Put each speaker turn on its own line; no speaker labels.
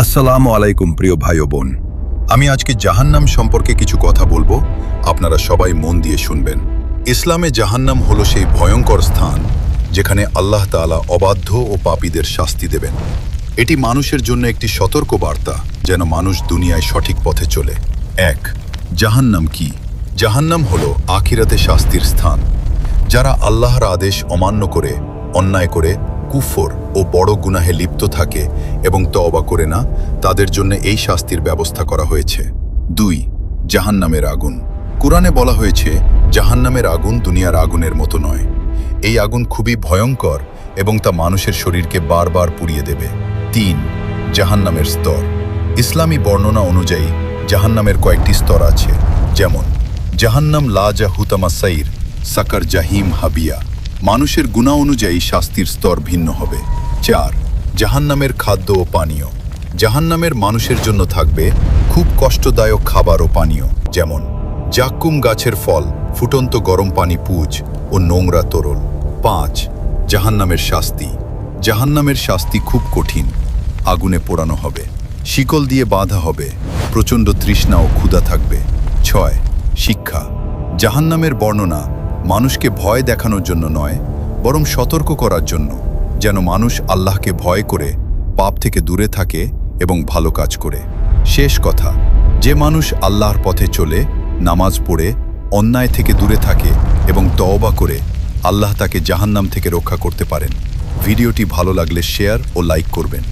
আসসালামু আলাইকুম প্রিয় ভাই ও বোন। আমি আজকে জাহান্নাম সম্পর্কে কিছু কথা বলবো, আপনারা সবাই মন দিয়ে শুনবেন। ইসলামে জাহান্নাম হলো সেই ভয়ঙ্কর স্থান যেখানে আল্লাহ তাআলা অবাধ্য ও পাপীদের শাস্তি দেবেন। এটি মানুষের জন্য একটি সতর্ক বার্তা, যেন মানুষ দুনিয়ায় সঠিক পথে চলে। 1. জাহান্নাম কি? জাহান্নাম হলো আখিরাতে শাস্তির স্থান। যারা আল্লাহর আদেশ অমান্য করে, অন্যায় করে, কুফর ও বড় গুনাহে লিপ্ত থাকে এবং তওবা করে না, তাদের জন্য এই শাস্তির ব্যবস্থা করা হয়েছে। 2. জাহান্নামের আগুন। কুরআনে বলা হয়েছে জাহান্নামের আগুন দুনিয়ার আগুনের মতো নয়। এই আগুন খুবই ভয়ঙ্কর এবং তা মানুষের শরীরকে বারবার পুড়িয়ে দেবে। 3. জাহান্নামের স্তর। ইসলামী বর্ণনা অনুযায়ী জাহান্নামের কয়েকটি স্তর আছে, যেমন জাহান্নাম লা জাহুতামা সাইর, সাকার জাহিম হাবিয়া। মানুষের গুনাহ অনুযায়ী শাস্তির স্তর ভিন্ন হবে। 4. জাহান্নামের খাদ্য ও পানীয়। জাহান্নামের মানুষের জন্য থাকবে খুব কষ্টদায়ক খাবার ও পানীয়, যেমন জাক্কুম গাছের ফল, ফুটন্ত গরম পানি পুজ ও নোংরা তরল। 5. জাহান্নামের শাস্তি। জাহান্নামের শাস্তি খুব কঠিন। আগুনে পোড়ানো হবে, শিকল দিয়ে বাঁধা হবে, প্রচণ্ড তৃষ্ণা ও ক্ষুধা থাকবে। 6. শিক্ষা। জাহান্নামের বর্ণনা মানুষকে ভয় দেখানোর জন্য নয়, বরং সতর্ক করার জন্য, যেন মানুষ আল্লাহকে ভয় করে পাপ থেকে দূরে থাকে এবং ভালো কাজ করে। শেষ কথা, যে মানুষ আল্লাহর পথে চলে, নামাজ পড়ে, অন্যায় থেকে দূরে থাকে এবং তওবা করে, আল্লাহ তাকে জাহান্নাম থেকে রক্ষা করতে পারেন। ভিডিওটি ভালো লাগলে শেয়ার ও লাইক করবেন।